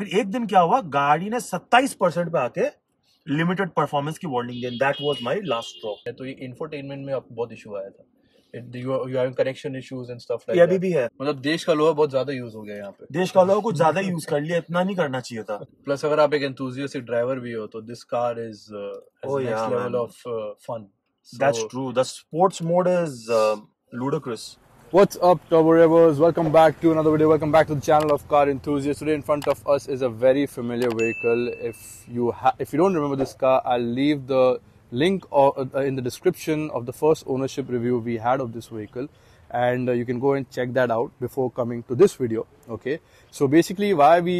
फिर एक दिन क्या हुआ, गाड़ी ने 27% पे आके लिमिटेड परफॉर्मेंस की वार्निंग दी। That was my last stroke. तो ये इंफोटेनमेंट में आपको बहुत इशू आया था, you having connection issues and stuff like ये अभी that. भी है। मतलब देश का लोहा बहुत ज्यादा यूज हो गया यहाँ पे। देश का लोहा कुछ ज्यादा यूज कर लिया, इतना नहीं करना चाहिए था। प्लस अगर आप एक enthusiastic ड्राइवर भी हो तो this car is next level of fun. That's true. The sports mode is ludicrous. What's up, Turbo Ravers? Welcome back to another video. Welcome back to the channel of Car Enthusiast. Today in front of us is a very familiar vehicle. If you don't remember this car, I'll leave the link in the description of the first ownership review we had of this vehicle, and you can go and check that out before coming to this video. Okay, so basically why we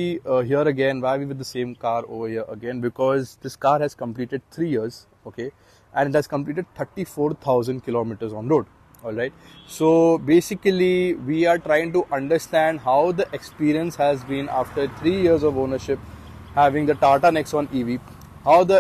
here again, why we with the same car over here again, because this car has completed 3 years, okay, and it has completed 34,000 kilometers on road. All right, so basically we are trying to understand how the experience has been after 3 years of ownership having the Tata Nexon EV, how the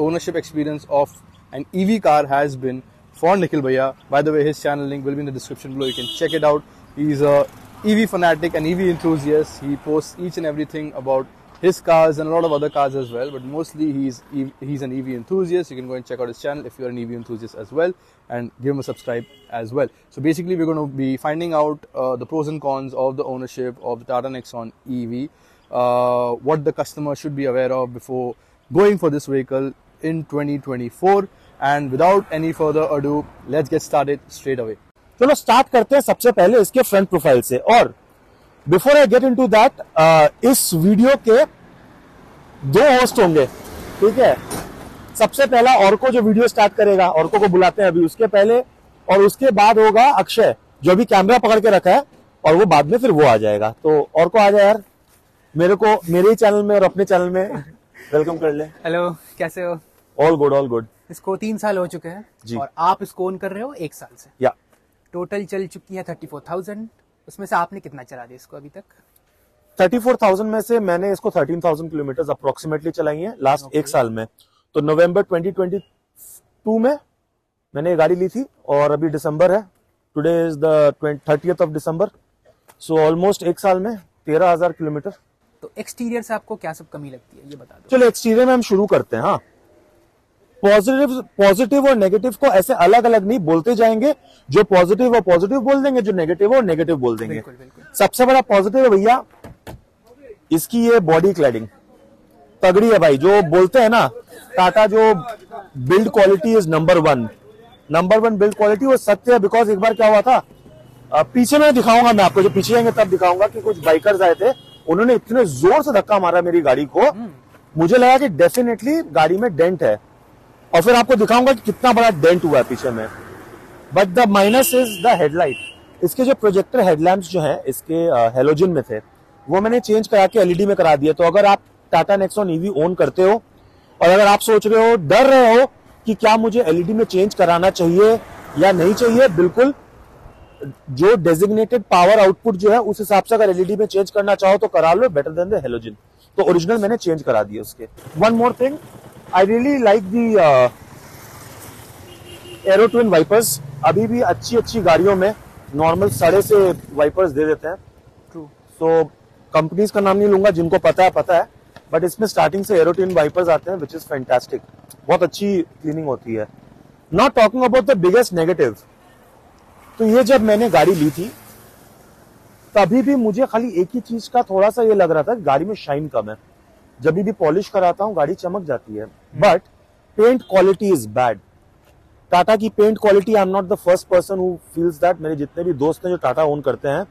ownership experience of an EV car has been for Nikhil Bhaiya. By the way, his channel link will be in the description below. You can check it out. He's a EV fanatic and EV enthusiast. He posts each and everything about his cars and a lot of other cars as well, but mostly he's an EV enthusiast. You can go and check out his channel if you're an EV enthusiast as well, and give him a subscribe as well. So basically we're going to be finding out the pros and cons of the ownership of the Tata Nexon EV, what the customer should be aware of before going for this vehicle in 2024, and without any further ado, let's get started straight away. चलो start करते हैं सबसे पहले इसके front profile से। और before I get into that, इस video के 2 होस्ट होंगे, ठीक है। सबसे पहला ऑर्को जो वीडियो स्टार्ट करेगा, ऑर्को को बुलाते हैं अभी, उसके पहले और उसके बाद होगा अक्षय जो अभी कैमरा पकड़ के रखा है, और वो बाद में फिर वो आ जाएगा। तो ऑर्को आ जाए यार, मेरे को मेरे ही चैनल में और अपने चैनल में वेलकम कर ले। हेलो, कैसे हो? All good all good. इसको 3 साल हो चुके हैं और आप इसको ओन कर रहे हो 1 साल से। या टोटल चल चुकी है 34,000। उसमें से आपने कितना चला दिया इसको अभी तक? 34,000 में से मैंने इसको 13,000 किलोमीटर अप्रोक्सीमेटली चलाई है लास्ट 1 साल में। तो नवंबर 2022 में मैंने ये गाड़ी ली थी, और अभी दिसंबर है, today is the 30th of December. So almost 1 साल में 13,000 किलोमीटर। तो एक्सटीरियर से आपको क्या सब कमी लगती है, ये बता दो। चलो एक्सटीरियर में हम शुरू करते हैं। हाँ, पॉजिटिव और नेगेटिव को ऐसे अलग अलग नहीं बोलते जाएंगे। जो पॉजिटिव वो पॉजिटिव बोल देंगे, जो नेगेटिव वो नेगेटिव बोल देंगे। बिल्कुल, बिल्कुल। सबसे बड़ा पॉजिटिव है भैया इसकी ये बॉडी क्लैडिंग तगड़ी है भाई। जो बोलते हैं ना, टाटा जो build quality is number one build quality, वो सत्य है। बिकॉज एक बार क्या हुआ था, पीछे में दिखाऊंगा मैं आपको, जो पीछे जाएंगे तब दिखाऊंगा कि कुछ बाइकर्स आए थे, उन्होंने इतने जोर से धक्का मारा मेरी गाड़ी को, मुझे लगा कि डेफिनेटली गाड़ी में डेंट है, और फिर आपको दिखाऊंगा कि कितना बड़ा डेंट हुआ है पीछे में। But the minus is the headlight. इसके जो प्रोजेक्टर हेडलैम्प्स जो है इसके हेलोजन में थे, वो मैंने चेंज करा के एलईडी में करा दिया। तो अगर आप टाटा नेक्सॉन ईवी ओन करते हो और अगर आप सोच रहे हो, डर रहे हो कि क्या मुझे एलईडी में चेंज कराना चाहिए या नहीं चाहिए, बिल्कुल जो डेजिग्नेटेड पावर आउटपुट जो है उस हिसाब से अगर एलईडी में चेंज करना चाहो तो करा लो, बेटर देन द हेलोजन। तो ओरिजिनल मैंने चेंज करा दिया उसके। One more thing, I really like the aero twin wipers. अभी भी अच्छी गाड़ियों में नॉर्मल सड़े से वाइपर्स दे देते हैं। ट्रू। सो कंपनीज का नाम नहीं लूंगा, जिनको पता है, बट इसमें स्टार्टिंग से एरो ट्विन वाइपर्स आते हैं, विच इज फैंटास्टिक। बहुत अच्छी क्लीनिंग होती है। Not talking about the biggest negative, तो ये जब मैंने गाड़ी ली थी तभी भी मुझे खाली एक ही चीज का थोड़ा सा ये लग रहा था, गाड़ी में शाइन कम है। जब भी पॉलिश कराता हूँ गाड़ी चमक जाती है, but paint quality is bad. Tata की paint quality, I am not the first person who feels that. मेरे जितने भी दोस्त हैं जो टाटा ओन करते हैं,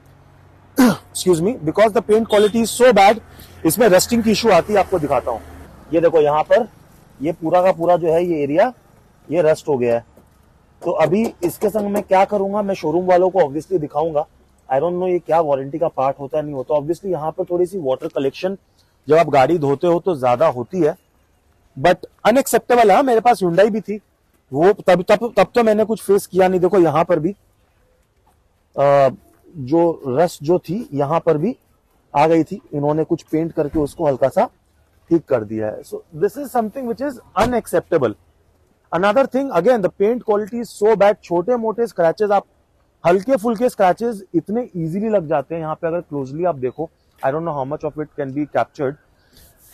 excuse me, because the paint quality is so bad. इसमें रस्टिंग की इशू आती है, आपको दिखाता हूँ। ये देखो यहाँ पर, ये पूरा का पूरा जो है ये एरिया, ये रस्ट हो गया है। तो अभी इसके संग मैं क्या करूंगा, मैं शोरूम वालों को ऑब्वियसली दिखाऊंगा। आई डोंट नो ये क्या वारंटी का पार्ट होता है नहीं होता। ऑब्वियसली यहाँ पर थोड़ी सी वाटर कलेक्शन जब आप गाड़ी धोते हो तो ज्यादा होती है, बट अनएक्सेप्टेबल है। मेरे पास हुंडई भी थी, वो तब तो मैंने कुछ फेस किया नहीं। देखो यहाँ पर भी जो रस्ट जो थी यहाँ पर भी आ गई थी, इन्होंने कुछ पेंट करके उसको हल्का सा ठीक कर दिया है। So this is something which is unacceptable. Another thing, again the paint quality is so bad. छोटे मोटे स्क्रैचेस, आप हल्के फुल्के स्क्रैचेस इतने इजीली लग जाते हैं यहाँ पे। अगर क्लोजली आप देखो, I don't know how much of it can be captured,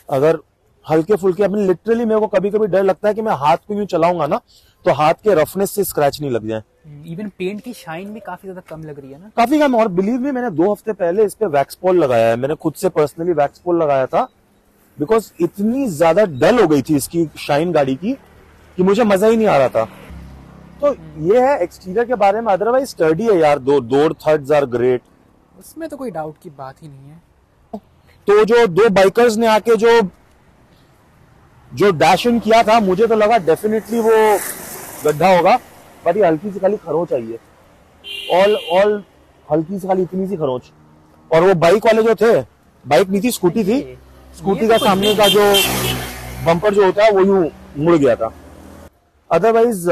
अगर हल्के फुल्के, अपने लिटरली मेरे को कभी कभी डर लगता है कि मैं हाथ को यूं चलाऊंगा ना तो हाथ के रफनेस से स्क्रैच नहीं लग जाए। इवन पेंट की शाइन भी काफी ज्यादा कम लग रही है ना। काफी कम। और बिलीव मी, मैंने 2 हफ्ते पहले इस पे वैक्स पॉल लगाया है, मैंने खुद से पर्सनली वैक्स पॉल लगाया था, बिकॉज इतनी ज्यादा डल हो गई थी इसकी शाइन गाड़ी की कि मुझे मजा ही नहीं आ रहा था। तो ये है एक्सटीरियर के बारे में। अदरवाइज स्टर्डी है यार, डोर थर्ड्स आर ग्रेट, उसमें तो कोई डाउट की बात ही नहीं है। तो जो 2 बाइकर्स ने आके जो डैश इन किया था, मुझे तो लगा डेफिनेटली वो गड्ढा होगा, पर ये हल्की सी खाली खरोंच आई है, ऑल हल्की सी खाली इतनी सी खरोंच। और वो बाइक वाले जो थे, बाइक नहीं थी स्कूटी थी, स्कूटी का सामने का जो बम्पर जो होता है वो यूं मुड़ गया था। अदरवाइज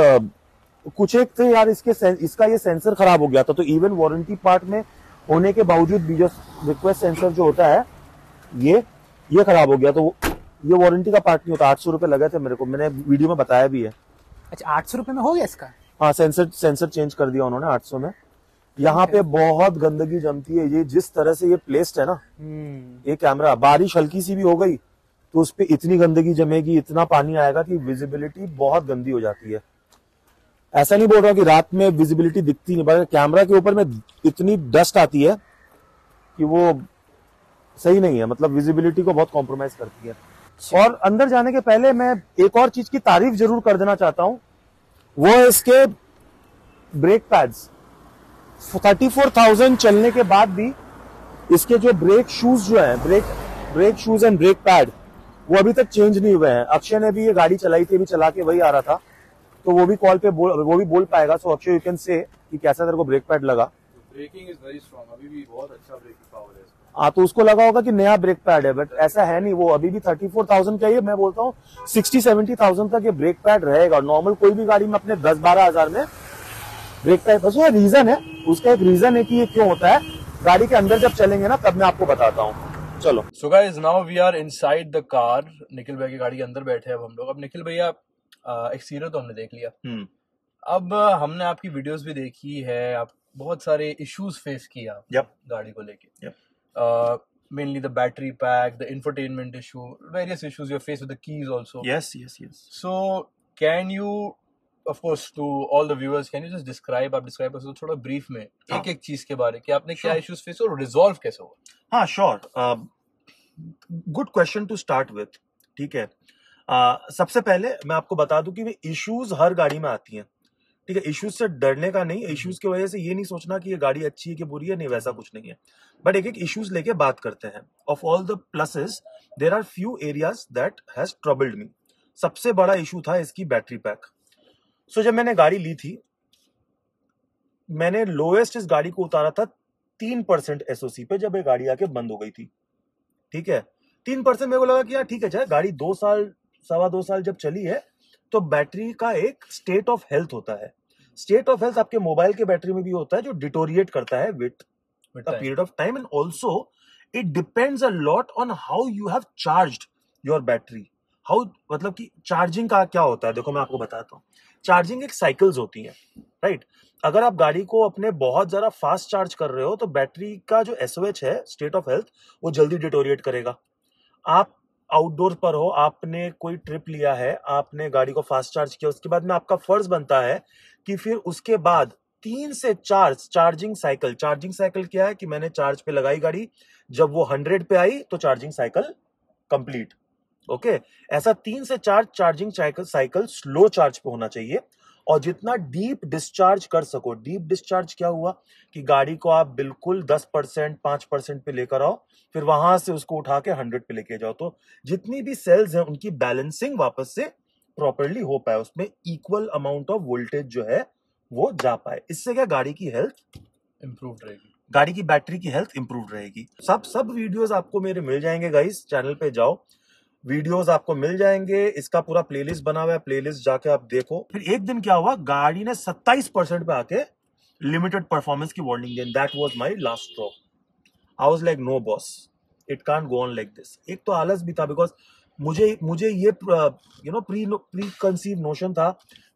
कुछ एक थे यार, इसका ये सेंसर खराब हो गया था, तो इवन वारंटी पार्ट में होने के बावजूद भी जो रिक्वेस्ट सेंसर जो होता है ये खराब हो गया। तो ये वारंटी का पार्ट नहीं होता। 800 रुपए लगे थे मेरे को, मैंने वीडियो में बताया भी है। अच्छा, 800 रुपए में हो गया इसका? हाँ, सेंसर चेंज कर दिया उन्होंने 800 में। यहाँ पे बहुत गंदगी जमती है, ये जिस तरह से ये प्लेस्ड है ना, ये कैमरा, बारिश हल्की सी भी हो गई तो उस पे इतनी गंदगी जमेगी, इतना पानी आएगा कि विजिबिलिटी बहुत गंदी हो जाती है। ऐसा नहीं बोल रहा कि रात में विजिबिलिटी दिखती नहीं, पर कैमरा के ऊपर में इतनी डस्ट आती है कि वो सही नहीं है, मतलब विजिबिलिटी को बहुत कॉम्प्रोमाइज करती है। और अंदर जाने के पहले मैं एक और चीज की तारीफ जरूर कर देना चाहता हूं, वो है इसके ब्रेक पैड्स। 34,000 चलने के बाद भी इसके जो ब्रेक शूज जो है, brake shoes and brake pad, वो अभी तक चेंज नहीं हुए हैं। अक्षय ने भी ये गाड़ी चलाई थी, अभी चला के वही आ रहा था, तो वो भी कॉल पे वो भी बोल पाएगा। सो अक्षय, यू कैन से कि कैसा तेरे को ब्रेक पैड लगा। ब्रेकिंग इज वेरी स्ट्रांग, अभी भी बहुत अच्छा ब्रेकिंग पावर है इसका। हाँ, तो उसको लगा होगा कि नया ब्रेक पैड है, बट ऐसा है नहीं। वो अभी भी 34,000 का ही, मैं बोलता हूँ 60-70,000 तक ये ब्रेक पैड रहेगा। नॉर्मल कोई भी गाड़ी में अपने 10-12 हजार में ब्रेक पैड, उसका रीजन है, उसका एक रीजन है कि ये क्यों होता है। गाड़ी के अंदर जब चलेंगे ना तब मैं आपको बताता हूँ। चलो। So guys, now we are inside the car. Nikhil भैया की गाड़ी के अंदर बैठे हैं अब हम लोग। अब निखिल भैया, एक्सटीरियर तो हमने देख लिया, अब हमने आपकी वीडियोस भी देखी है, आप बहुत सारे इश्यूज फेस किया गाड़ी को लेके। Mainly the battery pack, the infotainment issue, various issues you face with the keys also. Yes. So can you, of course, to all the viewers, can you just describe us थोड़ा brief में एक चीज के बारे कि आपने क्या issues face और resolve कैसे हुआ? हाँ, sure. Good question to start with. ठीक है, सबसे पहले मैं आपको बता दूं कि इश्यूज हर गाड़ी में आती हैं। ठीक है, इश्यूज से डरने का नहीं, इश्यूज की वजह से ये नहीं सोचना कि ये गाड़ी अच्छी है कि बुरी है, नहीं, वैसा कुछ नहीं है। बट एक इश्यूज लेके बात करते हैं। Of all the pluses, there are few areas that has troubled me. सबसे बड़ा इशू था इसकी बैटरी पैक। सो जब मैंने गाड़ी ली थी, मैंने लोएस्ट इस गाड़ी को उतारा था 3% एसओसी पे, जब ये गाड़ी आके बंद हो गई थी। ठीक है, 3% मेरे को लगा कि यार ठीक है, चाहे गाड़ी 2 साल 2.25 साल जब चली है, तो बैटरी का एक स्टेट ऑफ हेल्थ होता है। स्टेट ऑफ हेल्थ आपके मोबाइल के बैटरी में भी होता है, जो डिटोरिएट करता है with a period of time, and also it depends a lot on how you have charged your battery. How, मतलब कि चार्जिंग का क्या होता है, देखो मैं आपको बताता हूँ। चार्जिंग एक साइकिल्स होती हैं, राइट। अगर आप गाड़ी को अपने बहुत ज्यादा फास्ट चार्ज कर रहे हो तो बैटरी का जो एसओएच है, स्टेट ऑफ हेल्थ, वो जल्दी डिटोरिएट करेगा। आप आउटडोर पर हो, आपने कोई ट्रिप लिया है, आपने गाड़ी को फास्ट चार्ज किया, उसके बाद में आपका फर्ज बनता है कि फिर उसके बाद 3 से 4 चार्जिंग साइकिल क्या है कि मैंने चार्ज पे लगाई गाड़ी, जब वो 100 पे आई तो चार्जिंग साइकिल कंप्लीट। ओके, ऐसा 3 से 4 चार्जिंग साइकिल स्लो चार्ज पे होना चाहिए। और जितना डीप डिस्चार्ज कर सको, डीप डिस्चार्ज क्या हुआ कि गाड़ी को आप बिल्कुल 10%, 5% पे लेकर आओ, फिर वहां से उसको उठा के 100 पे लेके जाओ, तो जितनी भी सेल्स हैं उनकी बैलेंसिंग वापस से प्रॉपरली हो पाए, उसमें इक्वल अमाउंट ऑफ वोल्टेज जो है वो जा पाए। इससे क्या, गाड़ी की हेल्थ इंप्रूव रहेगी, गाड़ी की बैटरी की हेल्थ इंप्रूव रहेगी। सब वीडियोस आपको मेरे मिल जाएंगे गाइस, चैनल पे जाओ, वीडियोस आपको मिल जाएंगे। इसका पूरा प्लेलिस्ट बना हुआ है, प्लेलिस्ट जाके आप देखो। फिर एक दिन क्या हुआ, गाड़ी ने 27% पे आके लिमिटेड परफॉर्मेंस की वार्निंग दी। That was my last straw. I was like, no boss, it can't go on like this. एक तो आलस भी था, बिकॉज मुझे ये प्री कंसीव नोशन था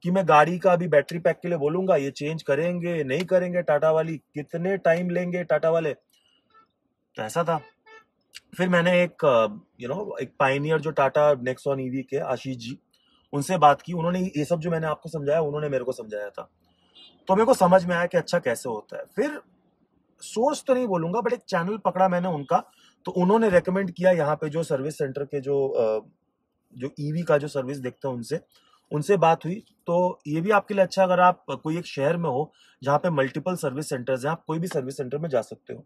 कि मैं गाड़ी का अभी बैटरी पैक के लिए बोलूंगा, ये चेंज करेंगे नहीं करेंगे, टाटा वाली कितने टाइम लेंगे टाटा वाले, तो ऐसा था। फिर मैंने एक एक पायनियर जो टाटा नेक्सॉन ईवी के आशीष जी, उनसे बात की। उन्होंने ये सब जो मैंने आपको समझाया उन्होंने मेरे को समझाया था, तो मेरे को समझ में आया कि अच्छा कैसे होता है। फिर सोर्स तो नहीं बोलूंगा बट एक चैनल पकड़ा मैंने उनका, तो उन्होंने रेकमेंड किया यहाँ पे जो सर्विस सेंटर के जो ईवी का जो सर्विस देखते हैं उनसे बात हुई। तो ये भी आपके लिए अच्छा, अगर आप कोई एक शहर में हो जहाँ पे मल्टीपल सर्विस सेंटर्स हैं, आप कोई भी सर्विस सेंटर में जा सकते हो।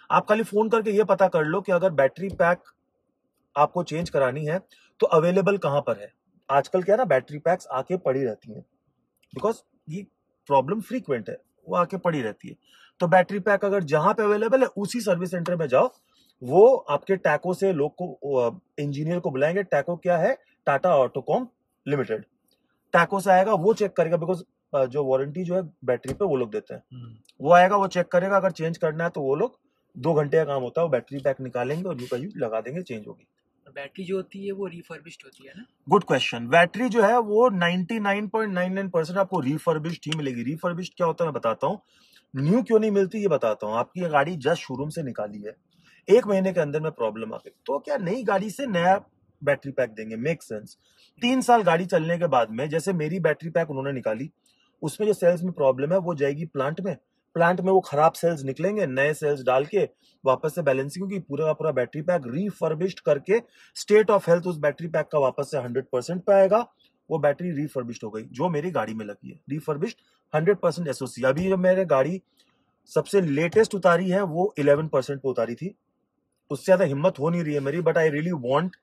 आप खाली फोन करके ये पता कर लो कि अगर बैटरी पैक आपको चेंज करानी है तो अवेलेबल कहाँ पर है। आजकल क्या है ना, बैटरी पैक्स आके पड़ी रहती हैं, बिकॉज ये प्रॉब्लम फ्रीक्वेंट है, वो आके पड़ी रहती है। तो बैटरी पैक अगर जहां पे अवेलेबल है उसी सर्विस सेंटर में जाओ, वो आपके टैको से लोग को, इंजीनियर को बुलाएंगे। टैको क्या है? टाटा ऑटोकॉम लिमिटेड। टैको से आएगा, वो चेक करेगा, बिकॉज जो वारंटी जो है बैटरी पे वो लोग देते हैं, वो आएगा, वो चेक करेगा। अगर चेंज करना है तो वो लोग 2 घंटे का काम होता है, वो बैटरी पैक निकालेंगे और यू का यू लगा देंगे, चेंज होगी। बैटरी जो होती है वो रिफर्बिश्ड होती है ना? Good question. बैटरी जो है वो 99.99% आपको रिफर्बिश्ड ही मिलेगी। रिफर्बिश्ड क्या होता है मैं बताता हूँ, न्यू क्यों नहीं मिलती ये बताता हूँ। आपकी गाड़ी जस्ट शोरूम से निकाली है, 1 महीने के अंदर में प्रॉब्लम आ गई, तो क्या नई गाड़ी से नया बैटरी पैक देंगे? Make sense. 3 साल गाड़ी चलने के बाद में, जैसे मेरी बैटरी पैक उन्होंने निकाली, उसमें जो सेल्स में प्रॉब्लम है वो जाएगी प्लांट में। प्लांट में वो खराब सेल्स निकलेंगे, नए सेल्स डाल के वापस से बैलेंसिंग होगी, पूरा का पूरा बैटरी पैक रिफर्बिश्ड करके स्टेट ऑफ हेल्थ उस बैटरी पैक का वापस से 100% पे आएगा। वो बैटरी रिफर्बिश्ड हो गई, जो मेरी गाड़ी में लगी है रिफर्बिश्ड 100% एसओसी। अभी जो मेरे गाड़ी सबसे लेटेस्ट उतारी है वो 11% पे उतारी थी, उससे ज्यादा हिम्मत हो नहीं रही है मेरी, but I really want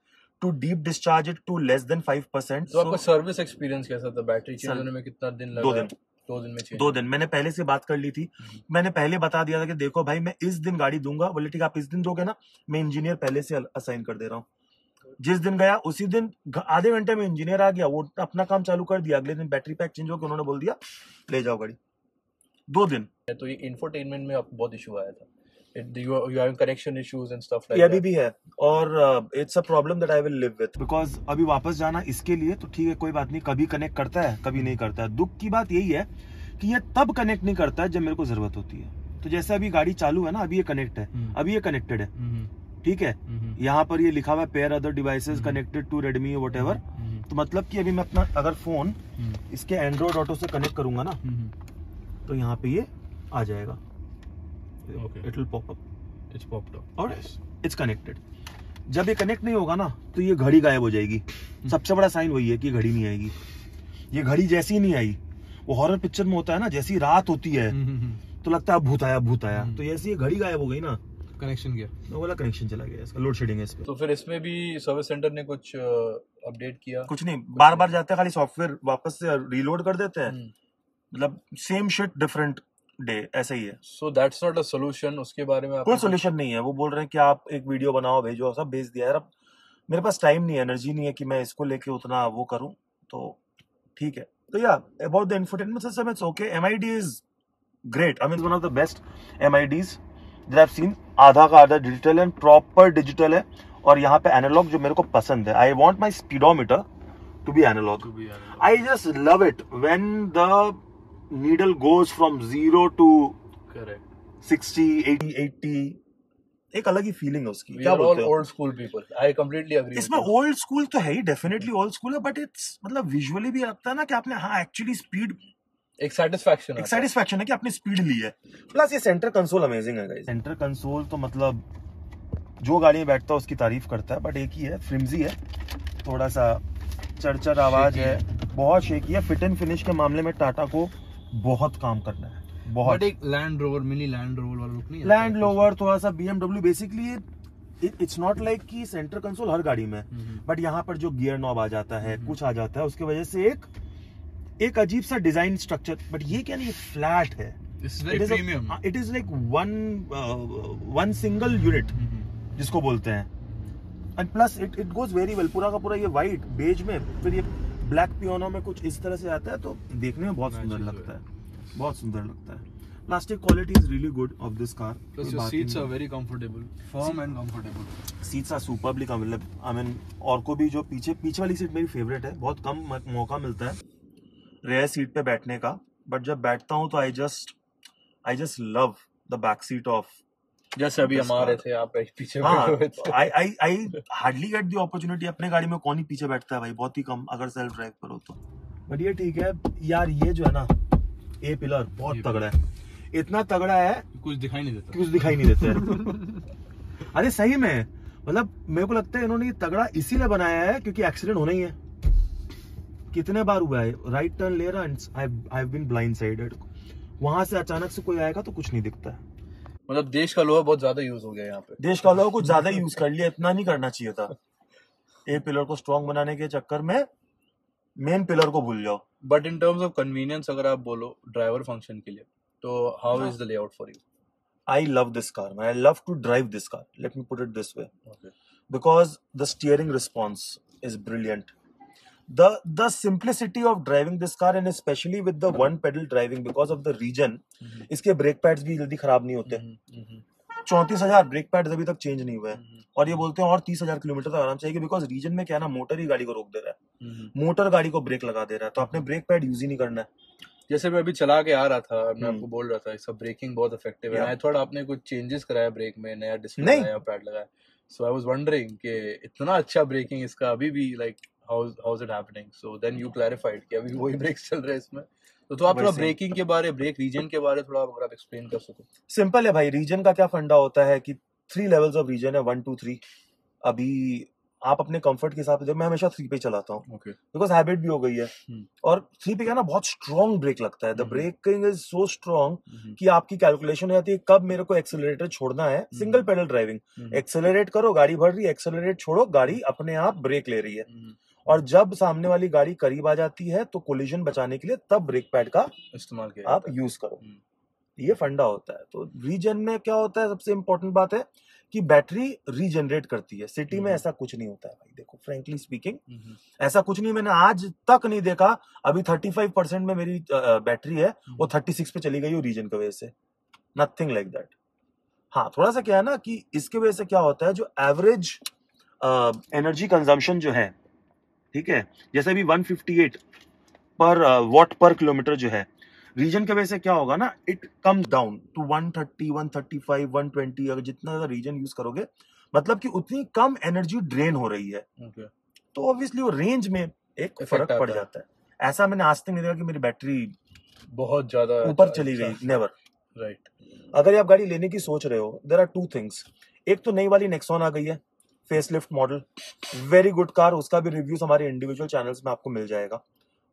to deep discharge it to less than 5%। तो आपका सर्विस एक्सपीरियंस कैसा था? बैटरी चेंज होने में कितना दिन लगा? 2 दिन। 2 दिन में चेंज? 2 दिन। मैंने पहले से बात कर ली थी, मैंने पहले बता दिया था कि देखो भाई मैं इस दिन गाड़ी दूंगा। बोले ठीक है, आप इस दिन दोगे ना, मैं इंजीनियर पहले से असाइन कर दे रहा हूँ। जिस दिन गया उसी दिन आधे घंटे में इंजीनियर आ गया, वो अपना काम चालू कर दिया। अगले दिन बैटरी पैक चेंज होकर उन्होंने बोल दिया ले जाओ गाड़ी। 2 दिन। तो ये इंफोटेनमेंट में आपको बहुत इशू आया था, you having connection issues and stuff like ये अभी that? भी है, और it's a problem that I will live with, because अभी वापस जाना इसके लिए तो ठीक है, कोई बात नहीं, कभी कनेक्ट करता है कभी नहीं करता है। दुख की बात यही है कि ये तब कनेक्ट नहीं करता है जब मेरे को जरूरत होती है। तो जैसे अभी गाड़ी चालू है ना, अभी ये कनेक्ट है, अभी ये कनेक्टेड है, ठीक है, यहाँ पर ये लिखा हुआ है pair other devices connected to Redmi whatever. तो मतलब कि अभी मैं अपना अगर फोन इसके एंड्रॉइड ऑटो से कनेक्ट करूंगा ना, तो यहाँ पे ये आ जाएगा, it will pop up, It's popped up और इट्स कनेक्टेड। जब ये कनेक्ट नहीं होगा ना तो ये घड़ी गायब हो जाएगी। सबसे बड़ा साइन वही है कि घड़ी नहीं आएगी। ये घड़ी जैसी ही नहीं आई, वो हॉरर पिक्चर में होता है ना, जैसी रात होती है तो लगता है भूत आया भूत आया, तो जैसी ये घड़ी गायब हो गई ना, कनेक्शन गया, तो वाला कनेक्शन चला गया, इसका लोड शेडिंग है इस पे। तो फिर इसमें भी सर्विस सेंटर ने कुछ अपडेट किया? कुछ नहीं, बार बार जाते हैं, खाली सॉफ्टवेयर वापस से रीलोड कर देते हैं, मतलब सेम शिट डिफरेंट डे, ऐसा ही है। So that's not a solution. उसके बारे में कोई सोल्यूशन नहीं है। वो बोल रहे हैं कि आप एक वीडियो बनाओ भेजो, सब भेज दिया यार। अब मेरे पास टाइम नहीं है, एनर्जी नहीं है कि मैं इसको लेके उतना वो करूं, तो ठीक है। तो या about the infotainment system it's okay. MID is great, I mean one of the best MIDs that I have seen. आधा का आधा डिजिटल एंड प्रॉपर डिजिटल है, और यहाँ पे एनालॉग जो मेरे को पसंद है। I want my speedometer to be analog. I just love it when the needle goes from 0 to correct 60 80 एक अलग ही फीलिंग है उसकी। We क्या are बोलते all हो? old school people. I completely agree इसमें with you. ओल्ड स्कूल तो है ही, डेफिनेटली ओल्ड स्कूल है, बट इट्स मतलब विजुअली भी लगता है ना कि आपने हाँ एक्चुअली स्पीड, एक सेटिस्फैक्शन एक सेटिस्फैक्शन है कि आपने स्पीड ली है। प्लस ये सेंटर कंसोल अमेजिंग है गाइस। सेंटर कंसोल तो मतलब जो गाड़ी में बैठता है उसकी तारीफ करता है, बट एक ही है, फ्लिमजी है, थोड़ा सा चरचर आवाज है, बहुत शेकी है। फिट एंड फिनिश के मामले में टाटा को बहुत काम करना है, बहुत। बट एक land rover, mini land rover वाला लुक नहीं है? लैंड रोवर, थोड़ा सा BMW, basically it's not like कि सेंटर कंसोल हर गाड़ी में, बट यहाँ पर जो गियर नॉब आ जाता है, कुछ आ जाता है, उसकी वजह से एक अजीब सा डिजाइन स्ट्रक्चर। बट ये क्या नहीं, फ्लैट है, it is like one single unit जिसको बोलते हैं। And plus it goes very well, पूरा का पूरा ये व्हाइट बेज में, फिर ये ब्लैक पियोनो में कुछ इस तरह से आता है, तो देखने में बहुत सुंदर लगता है, बहुत सुंदर लगता है। Plastic quality is really good of this car. Plus your seats are very comfortable, firm and comfortable. Seats are superbly comfortable. I mean, और को भी जो पीछे वाली सीट मेरी फेवरेट है, बहुत कम मौका मिलता है रेयर सीट पे बैठने का, बट जब बैठता हूँ तो आई just love the back seat of जैसे अभी This हम आ रहे car. थे आप पीछे हाँ, बैठे हुए थे। I hardly get the opportunity. अपने गाड़ी में कौन ही पीछे बैठता है भाई, बहुत ही कम, अगर सेल्फ ड्राइव करो तो। बट ये ठीक है यार, ये जो है ना ए पिलर बहुत तगड़ा है, इतना तगड़ा है कुछ दिखाई नहीं देता, कुछ दिखाई नहीं देता है। अरे सही में, मतलब मेरे को लगता है इन्होंने ये तगड़ा इसीलिए बनाया है क्योंकि एक्सीडेंट होना ही है। कितने बार हुआ है, राइट टर्न ले रहा I have been blind sided, वहां से अचानक से कोई आएगा तो कुछ नहीं दिखता है। मतलब देश का लोहा बहुत ज्यादा यूज हो गया यहाँ पे। देश का लोहा कुछ ज्यादा यूज कर लिया, इतना नहीं करना चाहिए था। ए पिलर को स्ट्रॉन्ग बनाने के चक्कर में मेन पिलर को भूल जाओ। But in terms of convenience अगर आप बोलो ड्राइवर फंक्शन के लिए, तो how is the layout for you? I love this car, man. I love to drive this car. Let me put it this way. Okay. Because the steering response is brilliant. The simplicity of driving this car, and especially with the one pedal driving, because of the region, इसके brake pads भी जल्दी खराब नहीं होते। 34,000 brake pads अभी तक change नहीं हुए हैं, और ये बोलते हैं और 30,000 किलोमीटर तक आराम चाहिए, बिकॉज रीजन में क्या है ना, मोटर ही गाड़ी को रोक दे रहा है, मोटर गाड़ी को ब्रेक लगा दे रहा है, तो आपने ब्रेक पैड यूज ही नहीं करना है। जैसे मैं अभी चला के आ रहा था, मैं आपको बोल रहा था इसका ब्रेकिंग बहुत इफेक्टिव है। आई थॉट आपने कुछ चेंजेस कराया ब्रेक में, नया डिस्प्ले लगाया, पैड लगाया, सो आई वाज वंडरिंग कि इतना अच्छा ब्रेकिंग इसका अभी भी, like how is it happening? So then you clarified कि अभी वही ब्रेक्स चल रहे हैं इसमें। तो आप थोड़ा ब्रेकिंग के बारे, ब्रेक रीजन के बारे थोड़ा अगर आप एक्सप्लेन कर सको। सिंपल है भाई, रीजन का क्या फंडा होता है कि 3 लेवल्स ऑफ रीजन है, 1 2 3। अभी आप अपने कंफर्ट के हिसाब से, मैं हमेशा 3 पे चलाता हूँ, बिकॉज हैबिट भी हो गई है। और 3 पे क्या ना, बहुत स्ट्रॉन्ग ब्रेक लगता है, the braking is so strong कि आपकी कैलकुलेशन हो जाती है कब मेरे को एक्सेलरेटर छोड़ना है। सिंगल पेडल ड्राइविंग, एक्सेलरेट करो, गाड़ी बढ़ रही है, एक्सेलरेट छोड़ो, गाड़ी अपने आप ब्रेक ले रही है। और जब सामने वाली गाड़ी करीब आ जाती है तो कोलिजन बचाने के लिए तब ब्रेक पैड का इस्तेमाल आप यूज करो, ये फंडा होता है। तो रीजन में क्या होता है, सबसे इंपॉर्टेंट बात है कि बैटरी रीजनरेट करती है। सिटी में ऐसा कुछ नहीं होता है भाई, देखो फ्रैंकली स्पीकिंग ऐसा कुछ नहीं, मैंने आज तक नहीं देखा। अभी 35% में मेरी बैटरी है, वो 36 पे चली गई हो रीजन की वजह से, नथिंग लाइक दैट। हाँ, थोड़ा सा क्या है ना कि इसके वजह से क्या होता है, जो एवरेज एनर्जी कंजम्पशन जो है, ठीक है, जैसे अभी 158 पर वॉट पर किलोमीटर जो है, रीजन के वजह से क्या होगा ना, इट कम्स डाउन टू 130 135 120। अगर जितना ज्यादा रीजन यूज करोगे, मतलब कि उतनी कम एनर्जी ड्रेन हो रही है, तो ऑब्वियसली वो रेंज में एक फर्क पड़ जाता है। ऐसा मैंने आज तक नहीं देखा कि मेरी बैटरी बहुत ज्यादा ऊपर चली गई, नेवर। राइट। अगर आप गाड़ी लेने की सोच रहे हो, देयर आर 2 थिंग्स। एक तो नई वाली नेक्सॉन आ गई है, facelift model, very good car, उसका भी रिव्यूज हमारे इंडिविजुअल चैनल्स में आपको मिल जाएगा,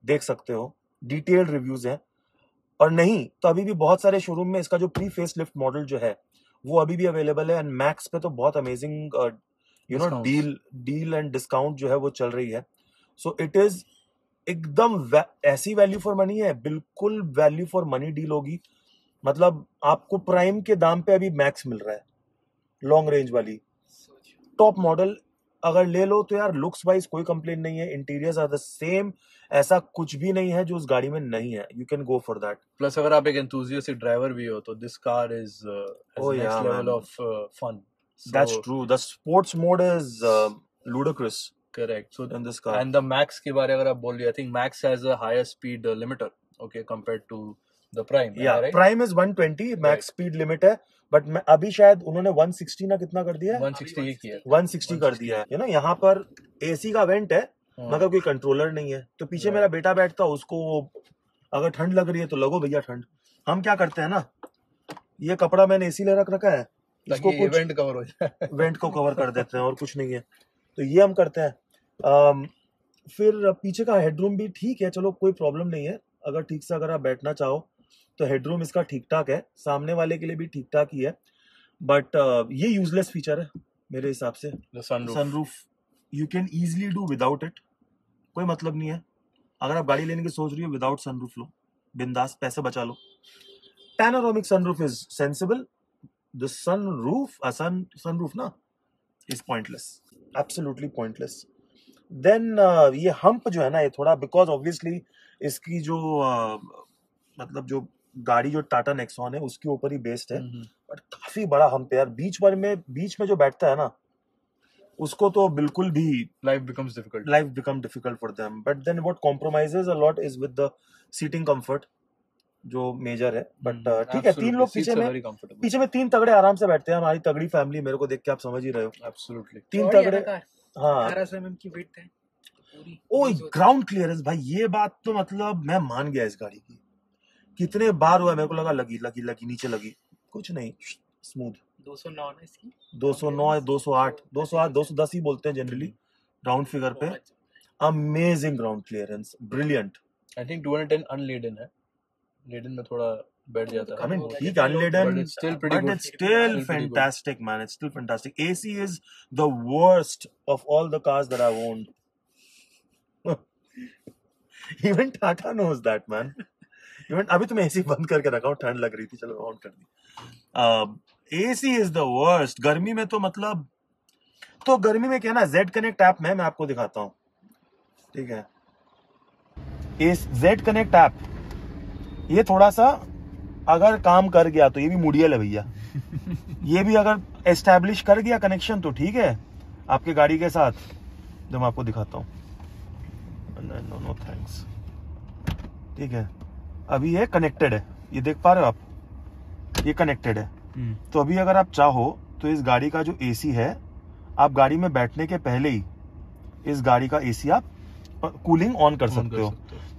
देख सकते हो, डिटेल्ड रिव्यूज हैं। और नहीं तो अभी भी बहुत सारे शोरूम में इसका जो प्री फेस लिफ्ट मॉडल जो है वो अभी भी अवेलेबल है, एंड मैक्स पे तो बहुत amazing you know deal and discount जो है वो चल रही है। सो इट इज एकदम ऐसी वैल्यू फॉर मनी है, बिल्कुल वैल्यू फॉर मनी डील होगी। मतलब आपको प्राइम के दाम पे अभी मैक्स मिल रहा है, लॉन्ग रेंज वाली टॉप मॉडल अगर ले लो तो यार, लुक्स वाइज कोई कंप्लेन नहीं है, इंटीरियर्स आर द सेम, ऐसा कुछ भी नहीं है जो उस गाड़ी में नहीं है, you can go for that. Plus अगर आप एक एंथुसियास्टिक ड्राइवर भी हो तो this car is next level of fun. That's true, the sports mode is ludicrous. Correct. So in this car, and the Max के बारे अगर आप बोल रहे, I think Max has a higher speed limiter, okay, compared to the Prime. Yeah, right? Prime is 120, Max speed limit है, but अभी शायद उन्होंने 160 ना कितना कर दिया है, 160 ही किया, 160 कर दिया है। ना यहाँ पर एसी का वेंट है, मगर कोई कंट्रोलर नहीं है, तो पीछे मेरा बेटा बैठता, उसको अगर ठंड लग रही है तो लगो भैया ठंड। हम क्या करते हैं ना, ये कपड़ा मैंने एसी ले रखा है, इसको कुछ वेंट कवर हो जाए, वेंट को कवर कर देते हैं, और कुछ नहीं है, तो ये हम करते हैं। फिर पीछे का हेडरूम भी ठीक है, चलो कोई प्रॉब्लम नहीं है, अगर ठीक से अगर आप बैठना चाहो तो हेडरूम इसका ठीक ठाक है, सामने वाले के लिए भी ठीक ठाक ही है, बट ये यूजलेस फीचर है मेरे हिसाब से। Sunroof you can easily do without it, कोई मतलब नहीं है। अगर आप गाड़ी लेने की सोच रही हो, विदाउट सनरूफ लो, बिंदास, पैसे बचा लो। Panoramic sunroof is sensible, the sunroof ना is pointless, absolutely pointless. Then ये हम्प जो है ना, ये थोड़ा, बिकॉज ऑब्वियसली इसकी जो मतलब जो गाड़ी जो टाटा नेक्सॉन है उसके ऊपर ही बेस्ड है, बट काफी बड़ा हम्प है यार। बीच में जो बैठता है ना, उसको तो बिल्कुल भी life become difficult for them. But then what compromises a lot is with the seating comfort. जो मेजर है, बट ठीक है, 3 लोग Seats are very comfortable. पीछे में 3 तगड़े आराम से बैठते हैं। हमारी तगड़ी फैमिली, मेरे को देख के आप समझ ही रहे हो, Absolutely. 3 चौड़ी है तगड़े। ना कार, हाँ 1800 mm की width है पूरी। ओ यूज होती है। ग्राउंड क्लियरेंस भाई, ये बात तो मतलब मैं मान गया इस गाड़ी की। कितने बार हुआ मेरे को लगा लगी नीचे लगी, कुछ नहीं, स्मूथ। 209 ना इसकी, 209 208 208 210 ही बोलते हैं जनरली राउंड फिगर पे। Amazing ground clearance, brilliant. I think 210 unladen है, laden में थोड़ा बैठ जाता I है, mean, ठीक है, unladen, but it's still pretty but good. it's still Still pretty good. fantastic, man. It's still fantastic. AC is the worst of all the cars that I've owned. Even Tata knows that, man. Even अभी तो मैं AC बंद करके रखा हूँ, ठंड लग रही थी, चलो ऑन कर दी। AC is the worst. गर्मी में तो मतलब, तो गर्मी में क्या ना, Z Connect ऐप में मैं आपको दिखाता हूँ, ठीक है। इस Z Connect ऐप, ये थोड़ा सा अगर काम कर गया तो ये भी मुड़ियल है भैया। ये भी अगर एस्टैब्लिश कर गया कनेक्शन तो ठीक है आपके गाड़ी के साथ। जो मैं आपको दिखाता हूँ, नो थैंक्स, ठीक है। अभी ये कनेक्टेड है, ये देख पा रहे हो आप, ये कनेक्टेड है। तो अभी अगर आप चाहो तो इस गाड़ी का जो एसी है, आप गाड़ी में बैठने के पहले ही इस गाड़ी का एसी आप कूलिंग ऑन कर सकते हो।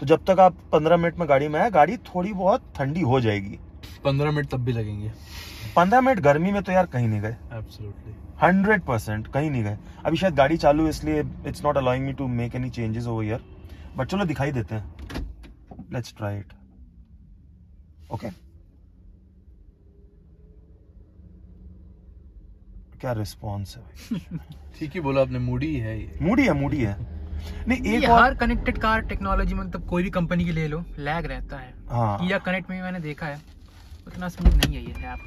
तो जब तक आप 15 मिनट में गाड़ी में आए, गाड़ी थोड़ी बहुत ठंडी हो जाएगी। 15 मिनट तब भी लगेंगे। 15 मिनट गर्मी में तो यार कहीं नहीं गए, Absolutely. 100% कहीं नहीं गए। अभी शायद गाड़ी चालू है इसलिए it's not allowing me to make any changes over here, but चलो दिखाई देते हैं, लेट्स ट्राई इट। ओके, क्या रिस्पॉन्स है भाई। ठीक ही बोला आपने, मूडी है ये। मूडी है। नहीं, ये एक और, हर कनेक्टेड कार टेक्नोलॉजी में, मतलब कोई भी कंपनी की ले लो, लैग रहता है। हाँ किया कनेक्ट में मैंने देखा है, उतना स्मूथ नहीं है ये ऐप।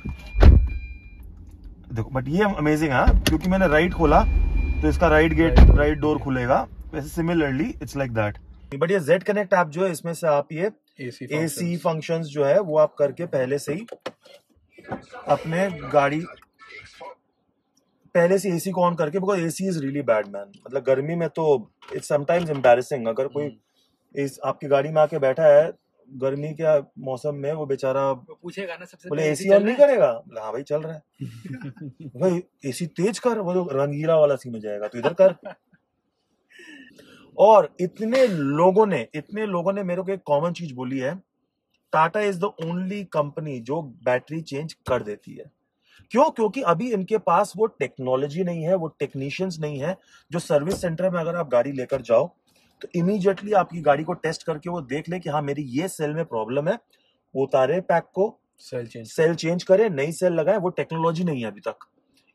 देखो, बट ये अमेजिंग है, क्योंकि मैंने राइट खोला तो इसका राइट डोर खुलेगा। वैसे similarly it's like that. But ये Z Connect ऐप जो है, इसमें से आप ये AC फंक्शंस जो है वो आप करके पहले से ही अपने गाड़ी, पहले से AC को ऑन करके, because AC is really bad man. मतलब गर्मी में तो इट्स समटाइम्स एम्बैरेसिंग, अगर कोई आपकी गाड़ी में आके बैठा है गर्मी के मौसम में, वो बेचारा पूछेगा ना सबसे बोले पहले, AC ऑन नहीं करेगा, बोला हाँ भाई चल रहा है। भाई AC तेज कर, वो तो रंगीला वाला सीन हो जाएगा, तो इधर कर। और इतने लोगों ने मेरे को एक कॉमन चीज बोली है, Tata is the only company जो बैटरी चेंज कर देती है। क्यों? क्योंकि अभी इनके पास वो टेक्नोलॉजी नहीं है, वो टेक्नीशियंस नहीं है, जो सर्विस सेंटर में अगर आप गाड़ी लेकर जाओ तो इमीडिएटली आपकी गाड़ी को टेस्ट करके वो देख ले कि हाँ मेरी ये सेल में प्रॉब्लम है, वो उतारे पैक को, सेल चेंज करे, नई सेल लगाए। वो टेक्नोलॉजी नहीं है अभी तक,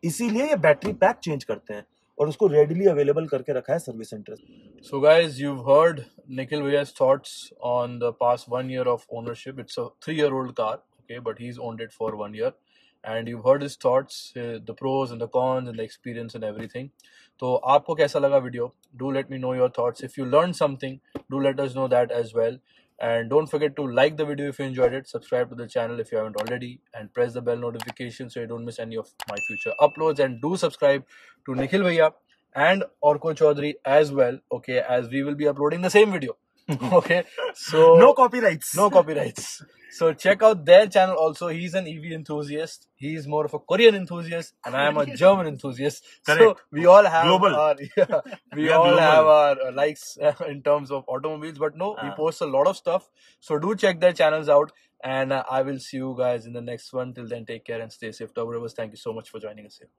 इसीलिए ये बैटरी पैक चेंज करते हैं और उसको रेडिली अवेलेबल करके रखा है service centre. So guys, you've heard Nikhil Bhaiya's thoughts on the past 1 year of ownership. It's a 3-year-old car, okay, but he's owned it for 1 year. And you've heard his thoughts, the pros and the cons and the experience and everything. तो आपको कैसा लगा video? Do let me know your thoughts. If you learned something, do let us know that as well. And don't forget to like the video if you enjoyed it, subscribe to the channel if you haven't already, and press the bell notification so you don't miss any of my future uploads. And do subscribe to Nikhil Bhaiya and Orko Chaudhary as well, okay, as we will be uploading the same video. Okay, so no copyrights. So check out their channel also. He's an EV enthusiast. He's more of a Korean enthusiast, and I am a German enthusiast. Correct. So we all have Global. we all have our likes in terms of automobiles. But no, we post a lot of stuff. So do check their channels out, and I will see you guys in the next one. Till then, take care and stay safe. Thank you so much for joining us here.